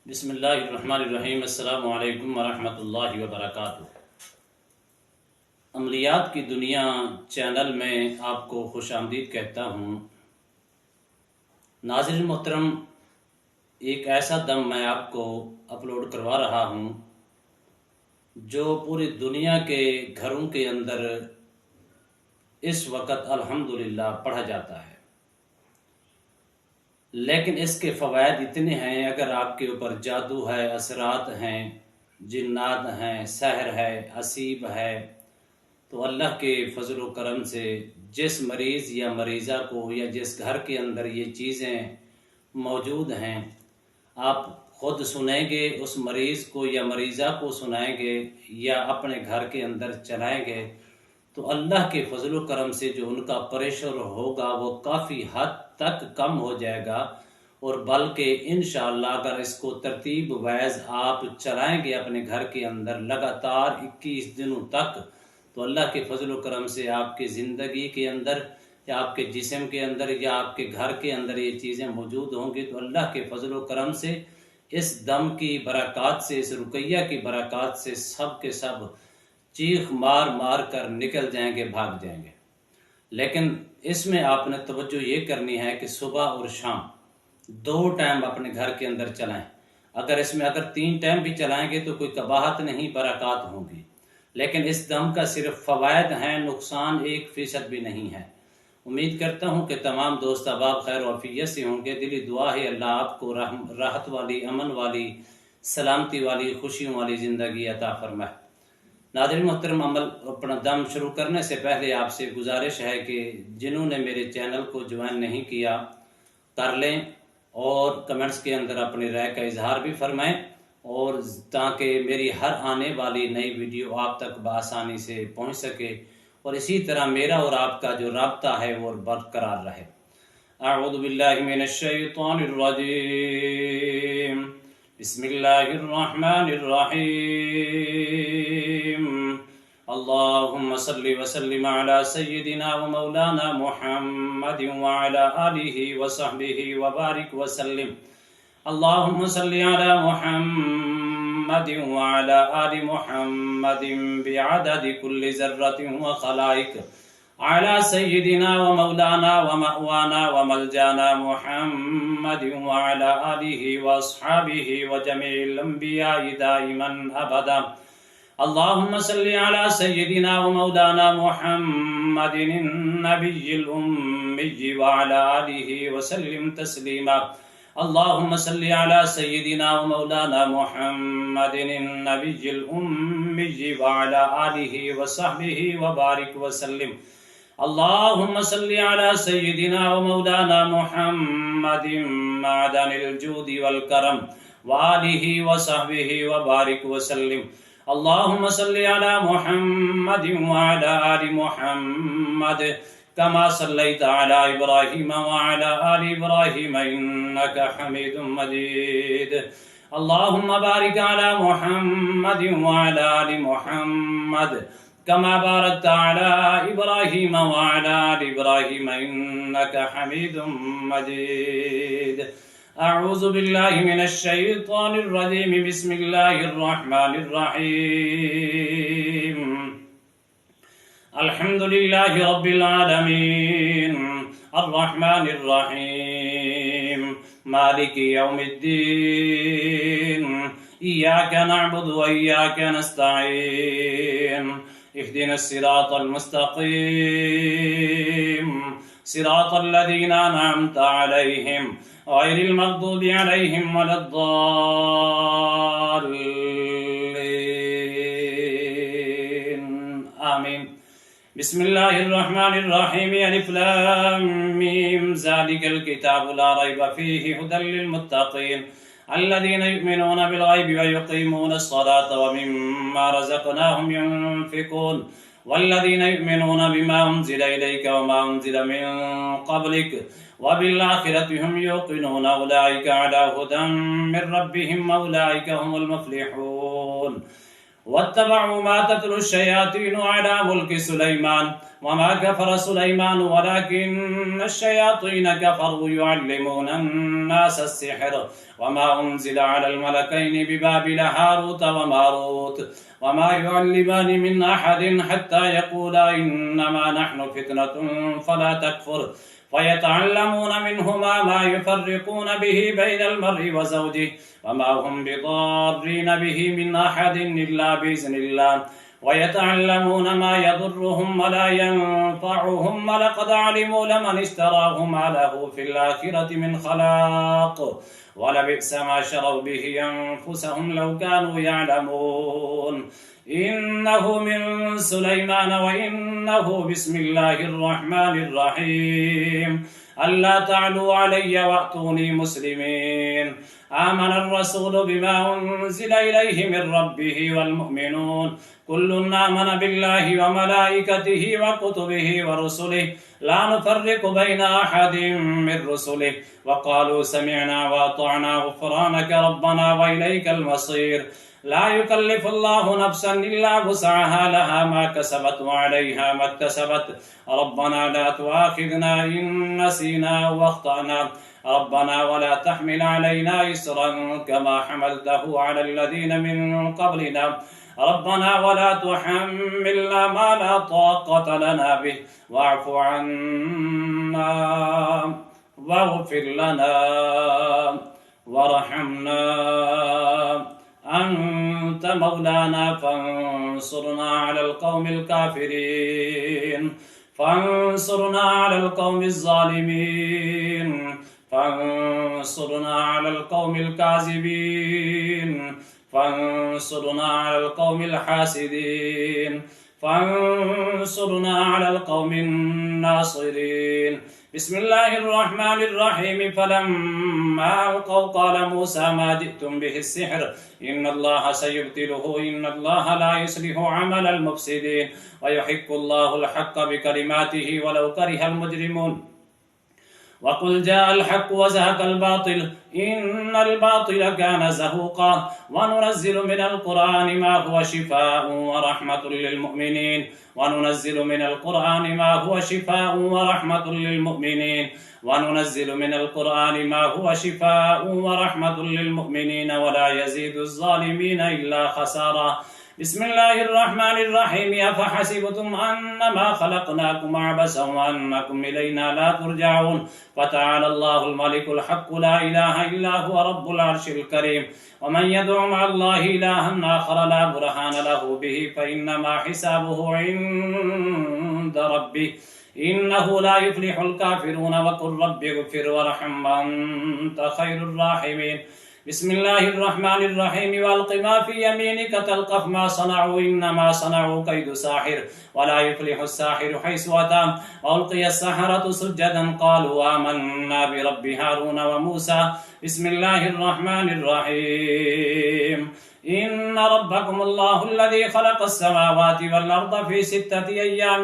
بسم اللہ الرحمن الرحیم۔ السلام علیکم ورحمۃ اللہ وبرکاتہ۔ عملیات کی دنیا چینل میں آپ کو خوش آمدید کہتا ہوں۔ ناظرین محترم، ایک ایسا دم میں آپ کو اپلوڈ کروا رہا ہوں جو پوری دنیا کے گھروں کے اندر اس وقت الحمدللہ پڑھا جاتا ہے، لیکن اس کے فوائد اتنے ہیں۔ اگر آپ کے اوپر جادو ہے، اثرات ہیں، جنات ہیں، سحر ہے، اسیب ہے، تو اللہ کے فضل و کرم سے جس مریض یا مریضہ کو یا جس گھر کے اندر یہ چیزیں موجود ہیں، آپ خود سنیں گے، اس مریض کو یا مریضہ کو سنائیں گے یا اپنے گھر کے اندر چلائیں گے، تو اللہ کے فضل و کرم سے جو ان کا پریشر ہوگا وہ کافی حد تک کم ہو جائے گا، اور بلکہ انشاءاللہ اگر اس کو ترتیب وائز آپ چلائیں گے اپنے گھر کے اندر لگاتار 21 دنوں تک، تو اللہ کے فضل و کرم سے آپ کی زندگی کے اندر یا آپ کے جسم کے اندر یا آپ کے گھر کے اندر یہ چیزیں موجود ہوں گی، تو اللہ کے فضل و کرم سے اس دم کی برکات سے، اس رقیہ کی برکات سے سب کے سب چیخ مار مار کر نکل جائیں گے، بھاگ جائیں گے۔ لیکن اس میں آپ نے توجہ یہ کرنی ہے کہ صبح اور شام 2 ٹائم اپنے گھر کے اندر چلائیں۔ اگر 3 ٹائم بھی چلائیں گے تو کوئی قباحت نہیں، برکات ہوں گی، لیکن اس دم کا صرف فوائد ہیں، نقصان 1% بھی نہیں ہے۔ امید کرتا ہوں کہ تمام دوست احباب خیر و عافیت سے ہوں گے۔ دلی دعا ہے اللہ آپ کو راحت والی، امن والی، سلامتی والی، خوشیوں والی زندگی عطا فرمائے۔ ناظرین محترم، اپنا دم شروع کرنے سے پہلے آپ سے گزارش ہے کہ جنہوں نے میرے چینل کو جوائن نہیں کیا کر لیں، اور کمنٹس کے اندر اپنی رائے کا اظہار بھی فرمائیں، اور تاکہ میری ہر آنے والی نئی ویڈیو آپ تک بآسانی سے پہنچ سکے، اور اسی طرح میرا اور آپ کا جو رابطہ ہے وہ برقرار رہے۔ اعوذ باللہ من الشیطان الرجیم، بسم اللہ الرحمن الرحیم، اللہم صلی وسلم علی سیدنا و مولانا محمد وعلی آلہ وصحبہ وبارک وسلم۔ اللہم صلی علی محمد وعلی آل محمد بعدد کل ذرۃ و خلائق، علی سیدنا و مولانا و مأوانا و ملجانا محمد وعلی آلہ واصحابہ و جمیع الانبیاء دائما ابدا۔ اللہم صلی علی سیدنا و مولانا محمد النبی الامی وعلی آلہ وسلم تسلیما۔ اللہم صلی علی سیدنا و مولانا محمد النبی الامی وعلی آلہ وصحبہ وبارک وسلم۔ اللہم صلی علی سیدنا و مولانا محمد معدن الجود والکرم وآلہ وصحبہ وبارک وسلم۔ اللہم صلی علی محمد وعلی آل محمد کما صلیت علی ابراہیم وعلی آل ابراہیم انکا حمید مجید۔ اللہم بارک علی محمد وعلی آل محمد کما بارکت علی ابراہیم وعلی آل ابراہیم انکا حمید مجید۔ اعوذ باللہ من الشیطان الرجیم، بسم اللہ الرحمن الرحیم، الحمدللہ رب العالمین، الرحمن الرحیم، مالک یوم الدین، ایاک نعبد و ایاک نستعین، اہدنا الصراط المستقیم، صراط الذین انعمت علیہم غیر المغضوب علیہم ولا الضالین، آمین۔ بسم اللہ الرحمن الرحیم، الف لام میم، ذالک الکتاب لا ریب فیہ ھدی للمتقین الذین یؤمنون بالغیب ویقیمون الصلاة ومما رزقناہم ينفقون والذین یؤمنون بما انزل الیک وما انزل من قبلک وبالآخرة هم يوقنون أولئك على هدى من ربهم وأولئك هم المفلحون۔ واتبعوا ما تتلو الشياطين على ملك سليمان وما كفر سليمان ولكن الشياطين كفروا يعلمون الناس السحر وما أنزل على الملكين ببابل هاروت وماروت وما يعلمان من أحد حتى يقولا إنما نحن فتنة فلا تكفر فيتعلمون منهما ما يفرقون به بين المرء وزوجه وما هم بضارين به من أحد إلا بإذن الله ويتعلمون ما يضرهم ولا ينفعهم ولقد علموا لمن اشتراه ما له في الآخرة من خلاق ولبئس ما شروا به أنفسهم لو كانوا يعلمون إنه من سليمان وإنه بسم الله الرحمن الرحيم ألا تعلوا علي وأتوني مسلمين آمن الرسول بما أنزل إليه من ربه والمؤمنون كل آمن بالله وملائكته وكتبه ورسله لا نفرق بين أحد من رسله وقالوا سمعنا وأطعنا غفرانك ربنا وإليك المصير لا يكلف الله نفسا إلا وسعها لها ما كسبت وعليها ما اكتسبت ربنا لا تؤاخذنا إن نسينا واخطأنا ربنا ولا تحمل علينا إصرا كما حملته على الذين من قبلنا ربنا ولا تحملنا ما لا طاقة لنا به واعف عنا واغفر لنا وارحمنا أنت مولانا فانصرنا على القوم الكافرين فانصرنا على القوم الظالمين فانصرنا على القوم الكاذبين فانصرنا على القوم الحاسدين فانصرنا على القوم الناصرين بسم الله الرحمن الرحيم فلما ألقوا قال موسى ما جئتم به السحر إن الله سيبطله إن الله لا يصلح عمل المفسدين ويحق الله الحق بكلماته ولو كره المجرمون وقل جاء الحق وزهق الباطل إن الباطل كان زهوقا وننزل من القرآن ما هو شفاء ورحمة للمؤمنين وننزل من القرآن ما هو شفاء ورحمة للمؤمنين وننزل من القرآن ما هو شفاء ورحمة للمؤمنين ولا يزيد الظالمين إلا خسارا بسم الله الرحمن الرحيم أفحسبتم أنما خلقناكم عبثا وأنكم إلينا لا ترجعون فتعالى الله الملك الحق لا إله إلا هو رب العرش الكريم ومن يدعو مع الله إلها آخر لا برهان له به فإنما حسابه عند ربه إنه لا يفلح الكافرون وقل رب اغفر وارحم وأنت خير الراحمين بسم الله الرحمن الرحيم والق ما في يمينك تلقف ما صنعوا إنما صنعوا كيد ساحر ولا يفلح الساحر حيث أتى وألقي السحرة سجدا قالوا آمنا برب هارون وموسى بسم الله الرحمن الرحيم إن ربكم الله الذي خلق السماوات والأرض في 6 أيام